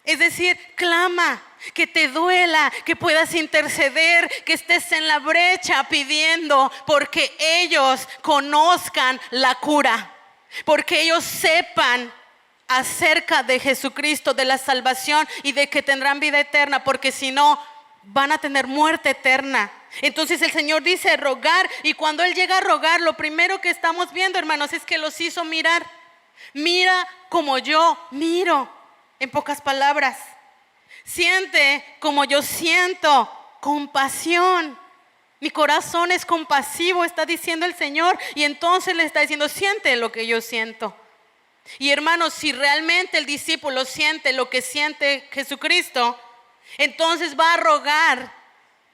es decir, clama, que te duela, que puedas interceder, que estés en la brecha pidiendo, porque ellos conozcan la cura, porque ellos sepan acerca de Jesucristo, de la salvación y de que tendrán vida eterna, porque si no, van a tener muerte eterna. Entonces el Señor dice rogar, y cuando Él llega a rogar, lo primero que estamos viendo, hermanos, es que los hizo mirar. Mira como yo miro, en pocas palabras. Siente como yo siento, compasión. Mi corazón es compasivo, está diciendo el Señor, y entonces le está diciendo: siente lo que yo siento. Y hermanos, si realmente el discípulo siente lo que siente Jesucristo, entonces va a rogar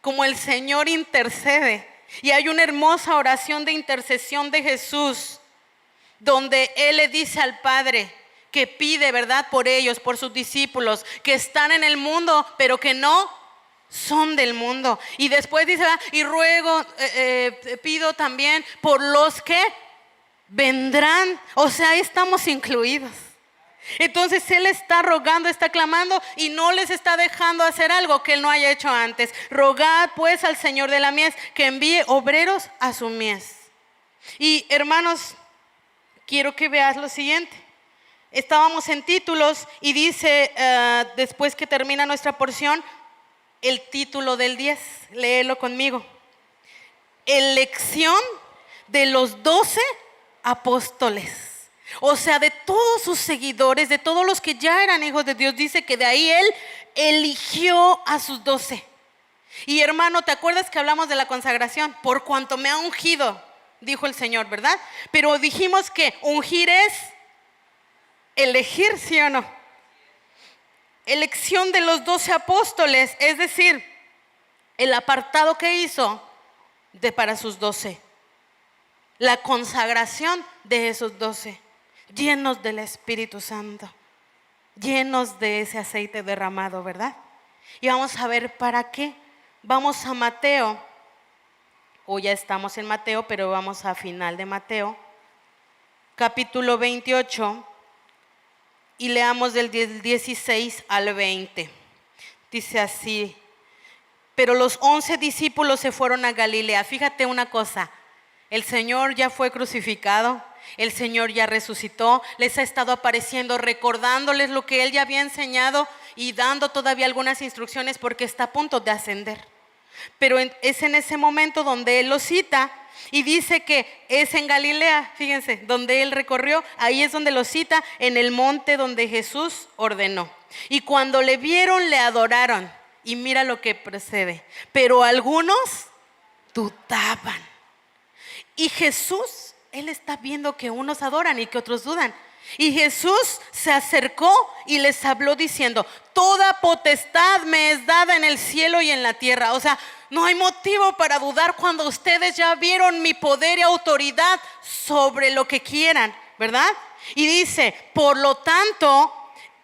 como el Señor intercede. Y hay una hermosa oración de intercesión de Jesús, donde Él le dice al Padre que pide, ¿verdad?, por ellos, por sus discípulos que están en el mundo, pero que no son del mundo. Y después dice: y ruego, pido también por los que vendrán. O sea, estamos incluidos. Entonces Él está rogando, está clamando, y no les está dejando hacer algo que Él no haya hecho antes. Rogad pues al Señor de la mies que envíe obreros a su mies. Y hermanos, quiero que veas lo siguiente. Estábamos en títulos y dice, después que termina nuestra porción, el título del 10, léelo conmigo: elección de los 12 apóstoles. O sea, de todos sus seguidores, de todos los que ya eran hijos de Dios, dice que de ahí Él eligió a sus 12. Y hermano, ¿te acuerdas que hablamos de la consagración? Por cuanto me ha ungido, dijo el Señor, ¿verdad? Pero dijimos que ungir es elegir, ¿sí o no? elección de los 12 apóstoles, es decir, el apartado que hizo para sus 12, la consagración de esos 12, llenos del Espíritu Santo, llenos de ese aceite derramado, ¿verdad? Y vamos a ver para qué. Vamos a Mateo, o ya estamos en Mateo, pero vamos a final de Mateo, capítulo 28, y leamos del 16 al 20. Dice así: pero los 11 discípulos se fueron a Galilea. Fíjate una cosa, el Señor ya fue crucificado, el Señor ya resucitó, les ha estado apareciendo, recordándoles lo que Él ya había enseñado y dando todavía algunas instrucciones porque está a punto de ascender. Pero es en ese momento donde Él los cita y dice que es en Galilea, fíjense, donde Él recorrió, ahí es donde los cita, en el monte donde Jesús ordenó. Y cuando le vieron, le adoraron. Y mira lo que procede. Pero algunos dudaban. Y Jesús, Él está viendo que unos adoran y que otros dudan. Y Jesús se acercó y les habló diciendo: toda potestad me es dada en el cielo y en la tierra. O sea, no hay motivo para dudar cuando ustedes ya vieron mi poder y autoridad sobre lo que quieran, ¿verdad? Y dice: por lo tanto,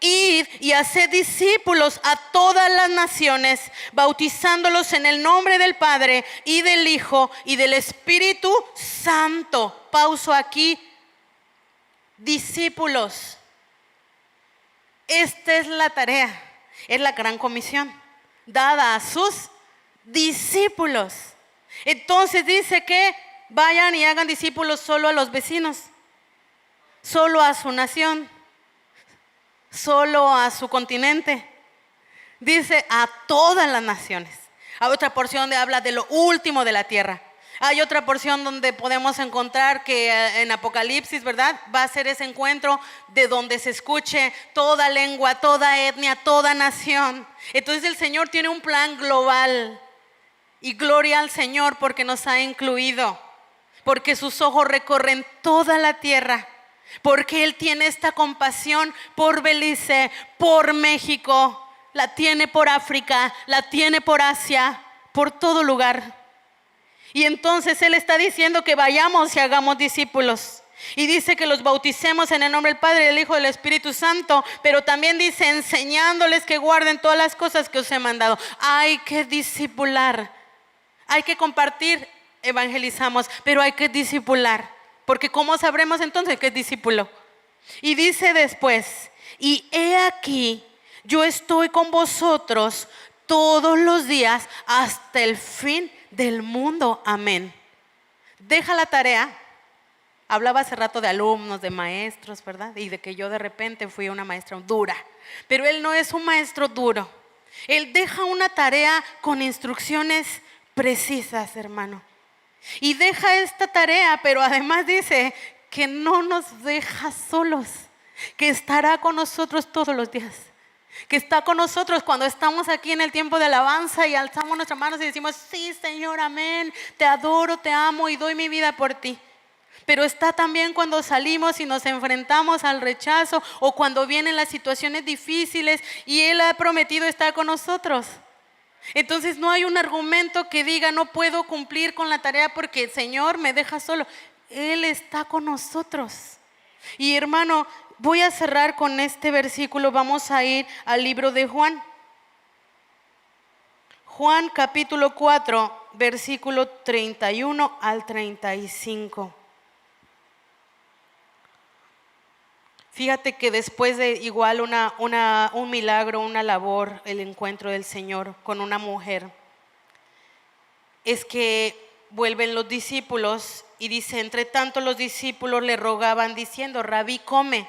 id y haced discípulos a todas las naciones, bautizándolos en el nombre del Padre y del Hijo y del Espíritu Santo. Pauso aquí. Discípulos. Esta es la tarea, es la gran comisión dada a sus discípulos. Entonces dice que vayan y hagan discípulos solo a los vecinos, solo a su nación, solo a su continente. Dice a todas las naciones. Hay otra porción donde habla de lo último de la tierra. Hay otra porción donde podemos encontrar que en Apocalipsis, ¿verdad? Va a ser ese encuentro de donde se escuche toda lengua, toda etnia, toda nación. Entonces el Señor tiene un plan global. Y gloria al Señor porque nos ha incluido. Porque sus ojos recorren toda la tierra. Porque Él tiene esta compasión por Belice, por México. La tiene por África, la tiene por Asia, por todo lugar. Y entonces Él está diciendo que vayamos y hagamos discípulos. Y dice que los bauticemos en el nombre del Padre, del Hijo y del Espíritu Santo. Pero también dice enseñándoles que guarden todas las cosas que os he mandado. Hay que discipular. Hay que compartir, evangelizamos, pero hay que discipular. Porque ¿cómo sabremos entonces qué es discípulo? Y dice después: y he aquí, yo estoy con vosotros todos los días hasta el fin del mundo. Amén. Deja la tarea. Hablaba hace rato de alumnos, de maestros, ¿verdad? Y de que yo de repente fui una maestra dura. Pero Él no es un maestro duro. Él deja una tarea con instrucciones precisas, hermano. Y deja esta tarea, pero además dice que no nos deja solos, que estará con nosotros todos los días. Que está con nosotros cuando estamos aquí en el tiempo de alabanza y alzamos nuestras manos y decimos: sí, Señor, amén, te adoro, te amo y doy mi vida por ti. Pero está también cuando salimos y nos enfrentamos al rechazo o cuando vienen las situaciones difíciles y Él ha prometido estar con nosotros. Entonces no hay un argumento que diga no puedo cumplir con la tarea porque el Señor me deja solo. Él está con nosotros. Y hermano, voy a cerrar con este versículo. Vamos a ir al libro de Juan. Juan capítulo 4, versículo 31 al 35. Fíjate que después de igual un milagro, una labor, el encuentro del Señor con una mujer, es que vuelven los discípulos y dice: entre tanto los discípulos le rogaban diciendo: Rabí, come.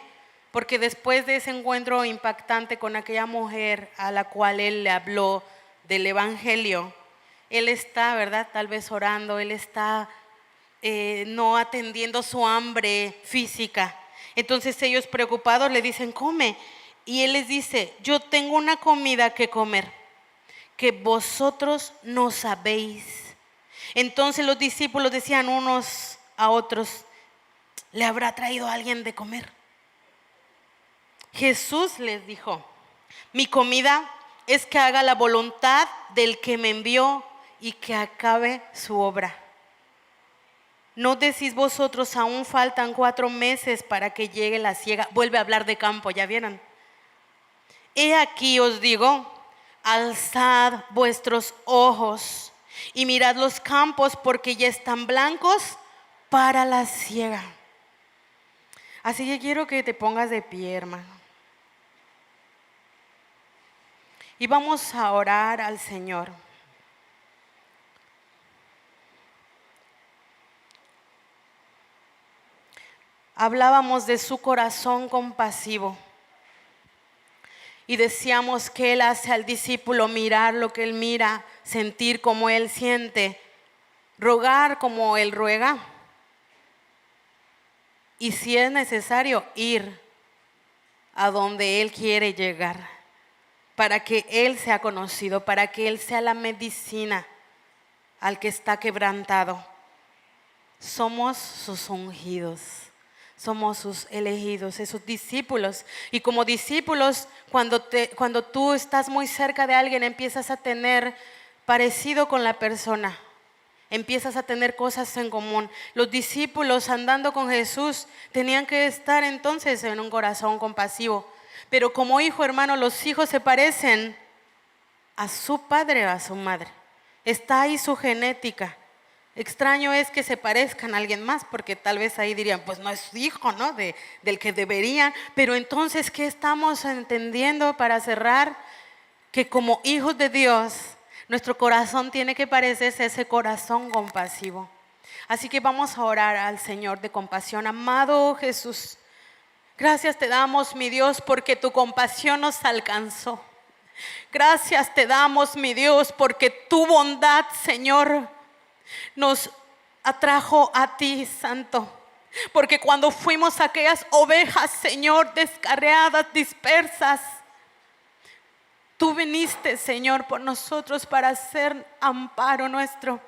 Porque después de ese encuentro impactante con aquella mujer a la cual Él le habló del evangelio, Él está, ¿verdad? Tal vez orando, Él está no atendiendo su hambre física. Entonces ellos preocupados le dicen: come. Y Él les dice: yo tengo una comida que comer que vosotros no sabéis. Entonces los discípulos decían unos a otros: ¿le habrá traído a alguien de comer? Jesús les dijo: Mi comida es que haga la voluntad del que me envió y que acabe su obra. ¿No decís vosotros, aún faltan 4 meses para que llegue la siega? Vuelve a hablar de campo, ¿ya vieron? He aquí os digo, alzad vuestros ojos y mirad los campos, porque ya están blancos para la siega. Así que quiero que te pongas de pie, hermano. Y vamos a orar al Señor. Hablábamos de su corazón compasivo y decíamos que Él hace al discípulo mirar lo que Él mira, sentir como Él siente, rogar como Él ruega y, si es necesario, ir a donde Él quiere llegar para que Él sea conocido, para que Él sea la medicina al que está quebrantado. Somos sus ungidos. Somos sus elegidos, esos discípulos. Y como discípulos, cuando tú estás muy cerca de alguien, empiezas a tener parecido con la persona. Empiezas a tener cosas en común. Los discípulos andando con Jesús tenían que estar entonces en un corazón compasivo. Pero como hijo, hermano, los hijos se parecen a su padre o a su madre. Está ahí su genética. Extraño es que se parezcan a alguien más, porque tal vez ahí dirían, pues no es hijo, ¿no? Del que deberían. Pero entonces, ¿qué estamos entendiendo para cerrar? Que como hijos de Dios, nuestro corazón tiene que parecerse a ese corazón compasivo. Así que vamos a orar al Señor de compasión. Amado Jesús, gracias te damos, mi Dios, porque tu compasión nos alcanzó. Gracias te damos, mi Dios, porque tu bondad, Señor, nos atrajo a ti, Santo. Porque cuando fuimos aquellas ovejas, Señor, descarriadas, dispersas, tú viniste, Señor, por nosotros para ser amparo nuestro.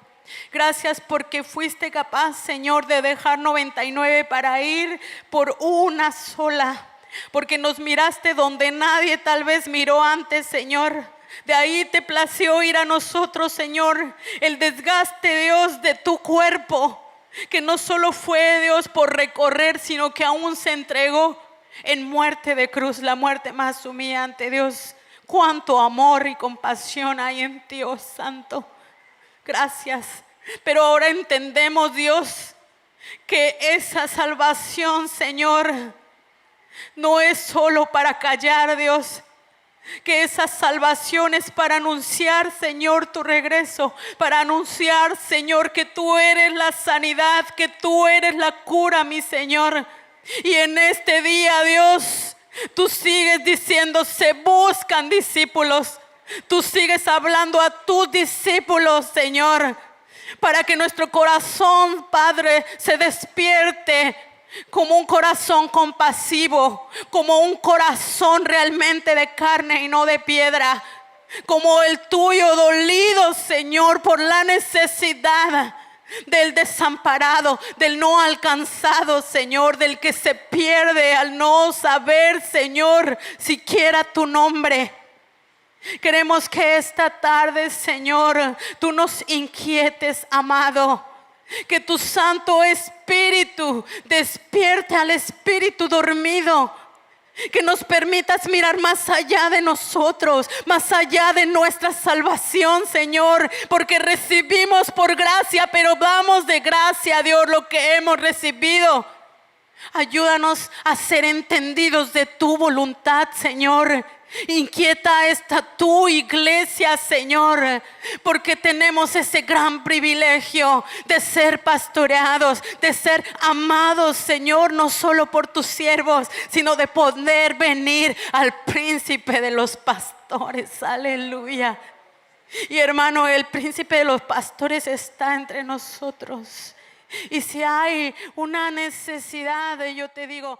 Gracias porque fuiste capaz, Señor, de dejar 99 para ir por una sola. Porque nos miraste donde nadie tal vez miró antes, Señor. De ahí te plació ir a nosotros, Señor, el desgaste, Dios, de tu cuerpo, que no solo fue, Dios, por recorrer, sino que aún se entregó en muerte de cruz, la muerte más humillante, Dios. Cuánto amor y compasión hay en ti, oh Santo. Gracias. Pero ahora entendemos, Dios, que esa salvación, Señor, no es solo para callar, Dios. Que esa salvación es para anunciar, Señor, tu regreso. Para anunciar, Señor, que tú eres la sanidad, que tú eres la cura, mi Señor. Y en este día, Dios, tú sigues diciendo, se buscan discípulos. Tú sigues hablando a tus discípulos, Señor, para que nuestro corazón, Padre, se despierte como un corazón compasivo, como un corazón realmente de carne y no de piedra, como el tuyo, dolido, Señor, por la necesidad del desamparado, del no alcanzado, Señor, del que se pierde al no saber, Señor, siquiera tu nombre. Queremos que esta tarde, Señor, tú nos inquietes, amado. Que tu Santo Espíritu despierte al espíritu dormido. Que nos permitas mirar más allá de nosotros, más allá de nuestra salvación, Señor. Porque recibimos por gracia, pero damos de gracia a Dios lo que hemos recibido. Ayúdanos a ser entendidos de tu voluntad, Señor. Inquieta esta tu iglesia, Señor, porque tenemos ese gran privilegio de ser pastoreados, de ser amados, Señor, no solo por tus siervos, sino de poder venir al príncipe de los pastores. Aleluya. Y hermano, el príncipe de los pastores está entre nosotros. Y si hay una necesidad, yo te digo,